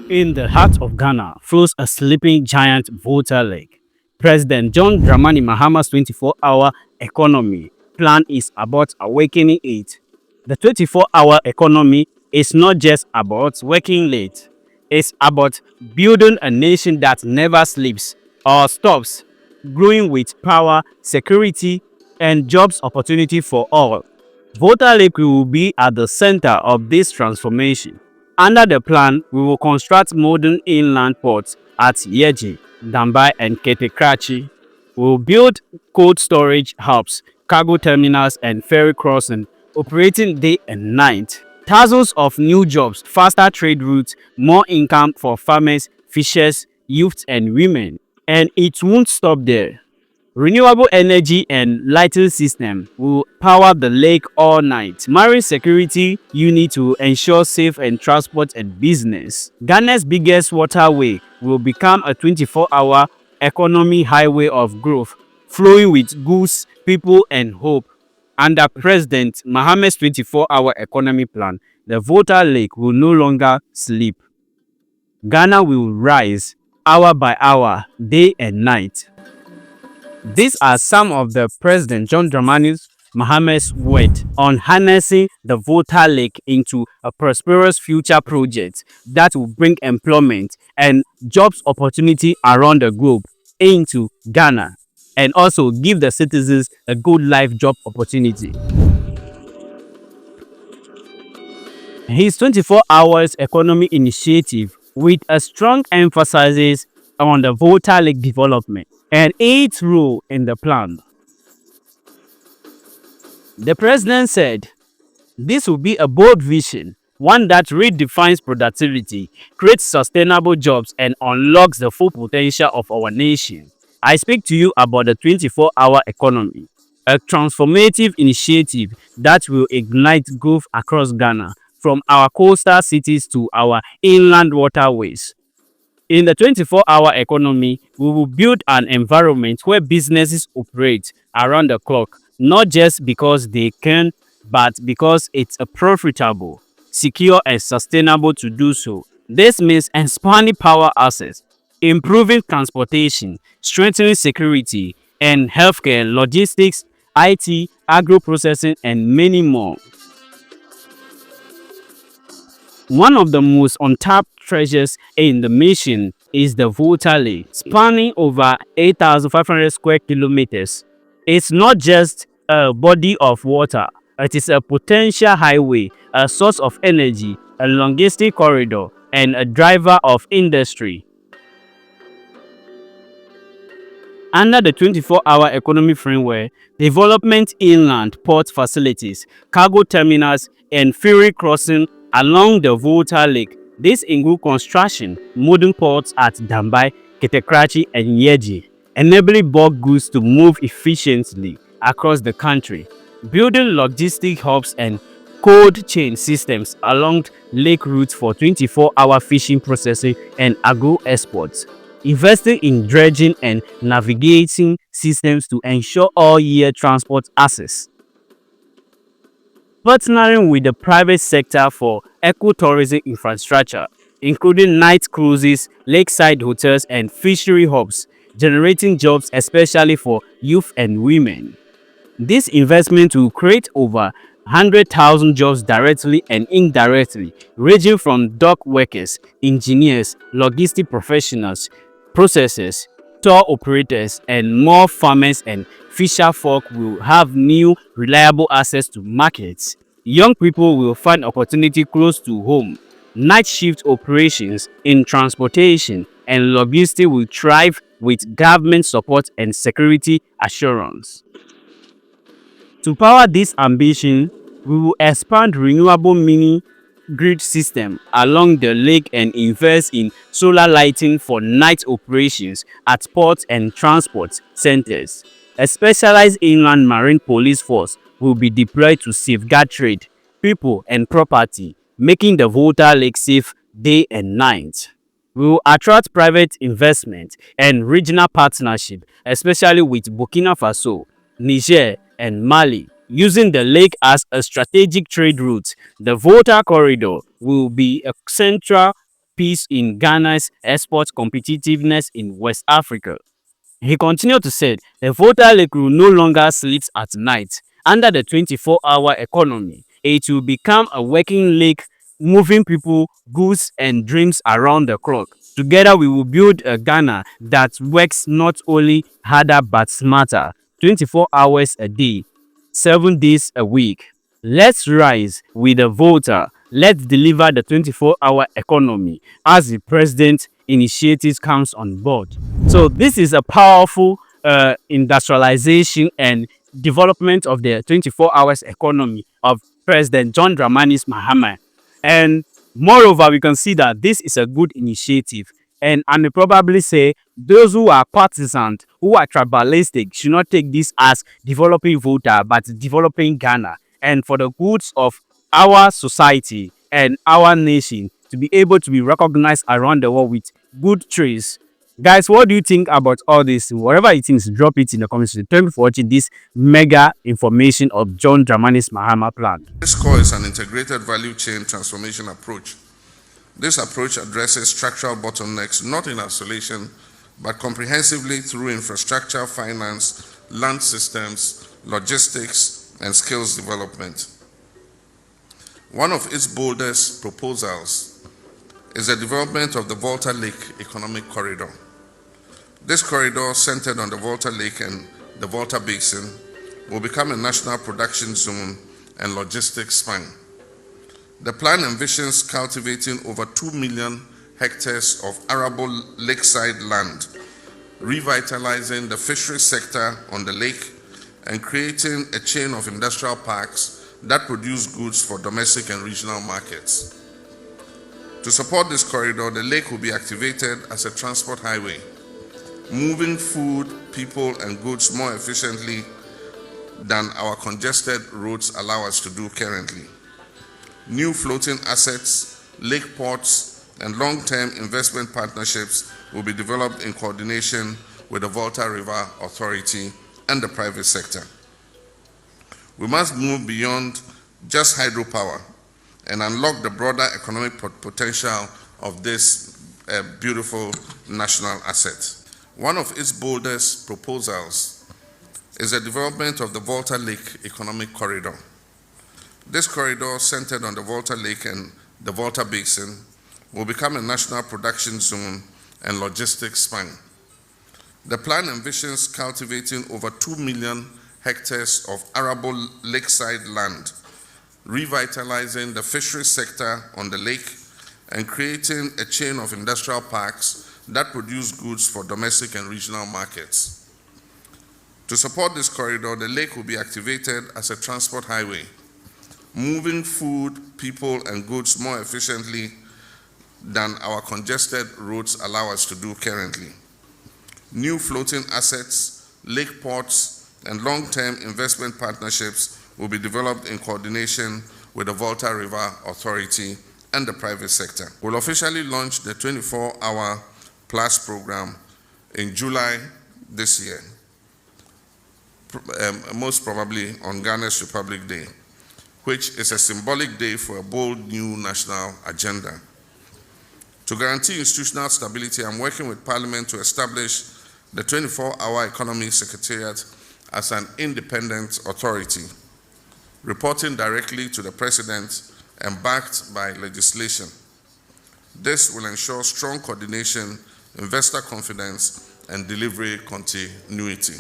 In the heart of Ghana flows a sleeping giant Volta lake. President John Dramani Mahama's 24-hour economy plan is about awakening it. The 24-hour economy is not just about working late. It's about building a nation that never sleeps or stops, growing with power, security, and jobs opportunity for all. Volta Lake will be at the center of this transformation. Under the plan, we will construct modern inland ports at Yeji, Dambai, and Ketekrachi. We will build cold storage hubs, cargo terminals, and ferry crossing, operating day and night. Thousands of new jobs, faster trade routes, more income for farmers, fishers, youths, and women. And it won't stop there. Renewable energy and lighting system will power the lake all night. Marine security unit to ensure safe and transport and business. Ghana's biggest waterway will become a 24-hour economy highway of growth, flowing with goods, people, and hope. Under President Mahama's 24-hour economy plan, the Volta Lake will no longer sleep. Ghana will rise hour by hour, day and night. These are some of the President John Dramani Mahama's words on harnessing the Volta Lake into a prosperous future project that will bring employment and jobs opportunity around the globe into Ghana and also give the citizens a good life job opportunity. His 24 hours economy initiative with a strong emphasis on the Volta Lake development and its role in the plan. The president said, "This will be a bold vision, one that redefines productivity, creates sustainable jobs, and unlocks the full potential of our nation. I speak to you about the 24-hour economy, a transformative initiative that will ignite growth across Ghana, from our coastal cities to our inland waterways. In the 24-hour economy, we will build an environment where businesses operate around the clock, not just because they can, but because it's profitable, secure, and sustainable to do so. This means expanding power access, improving transportation, strengthening security and healthcare, logistics, IT, agro-processing, and many more. One of the most untapped treasures in the mission is the Volta Lake, spanning over 8,500 square kilometers. It's not just a body of water, it is a potential highway, a source of energy, a logistic corridor, and a driver of industry. Under the 24-hour economy framework, development inland port facilities, cargo terminals, and ferry crossing along the Volta Lake. This includes construction modern ports at Dambai, Ketekrachi, and Yeji, enabling bulk goods to move efficiently across the country. Building logistic hubs and cold chain systems along lake routes for 24-hour fishing processing and agro exports. Investing in dredging and navigating systems to ensure all-year transport access. Partnering with the private sector for ecotourism infrastructure, including night cruises, lakeside hotels, and fishery hubs, generating jobs especially for youth and women. This investment will create over 100,000 jobs directly and indirectly, ranging from dock workers, engineers, logistic professionals, processors, tour operators, and more. Farmers and fisher folk will have new, reliable access to markets. Young people will find opportunity close to home. Night shift operations in transportation and logistics will thrive with government support and security assurance. To power this ambition, we will expand renewable mini grid system along the lake and invest in solar lighting for night operations at ports and transport centers. A specialized inland marine police force will be deployed to safeguard trade, people, and property, making the Volta Lake safe day and night. We will attract private investment and regional partnership, especially with Burkina Faso, Niger, and Mali. Using the lake as a strategic trade route, the Volta corridor will be a central piece in Ghana's export competitiveness in West Africa. He continued to say the Volta Lake will no longer sleep at night. Under the 24-hour economy, it will become a working lake, moving people, goods, and dreams around the clock. Together, we will build a Ghana that works not only harder but smarter, 24 hours a day, 7 days a week. Let's rise with the Volta. Let's deliver the 24-hour economy as the president initiatives comes on board. So this is a powerful industrialization and development of the 24 hours economy of President John Dramani Mahama. And moreover, we can see that this is a good initiative. And I may probably say those who are partisans, who are tribalistic, should not take this as developing Volta, but developing Ghana. And for the goods of our society and our nation to be able to be recognized around the world with good traits. Guys, what do you think about all this? Whatever it is, drop it in the comments section. Thank you for watching this mega information of John Dramani Mahama plan. This core is an integrated value chain transformation approach. This approach addresses structural bottlenecks not in isolation, but comprehensively through infrastructure, finance, land systems, logistics, and skills development. One of its boldest proposals is the development of the Volta Lake Economic Corridor. This corridor, centered on the Volta Lake and the Volta Basin, will become a national production zone and logistics spine. The plan envisions cultivating over 2 million hectares of arable lakeside land, revitalizing the fisheries sector on the lake, and creating a chain of industrial parks that produce goods for domestic and regional markets. To support this corridor, the lake will be activated as a transport highway, moving food, people, and goods more efficiently than our congested roads allow us to do currently. New floating assets, lake ports, and long-term investment partnerships will be developed in coordination with the Volta River Authority and the private sector. We must move beyond just hydropower and unlock the broader economic potential of this beautiful national asset. One of its boldest proposals is the development of the Volta Lake Economic Corridor. This corridor, centered on the Volta Lake and the Volta Basin, will become a national production zone and logistics spine. The plan envisions cultivating over 2 million hectares of arable lakeside land, revitalizing the fisheries sector on the lake, and creating a chain of industrial parks that produce goods for domestic and regional markets. To support this corridor, the lake will be activated as a transport highway, moving food, people, and goods more efficiently than our congested roads allow us to do currently. New floating assets, lake ports, and long-term investment partnerships will be developed in coordination with the Volta River Authority and the private sector. We'll officially launch the 24-hour Plus program in July this year, most probably on Ghana's Republic Day, which is a symbolic day for a bold new national agenda. To guarantee institutional stability, I'm working with Parliament to establish the 24-hour Economy Secretariat as an independent authority, reporting directly to the President and backed by legislation. This will ensure strong coordination, investor confidence, and delivery continuity.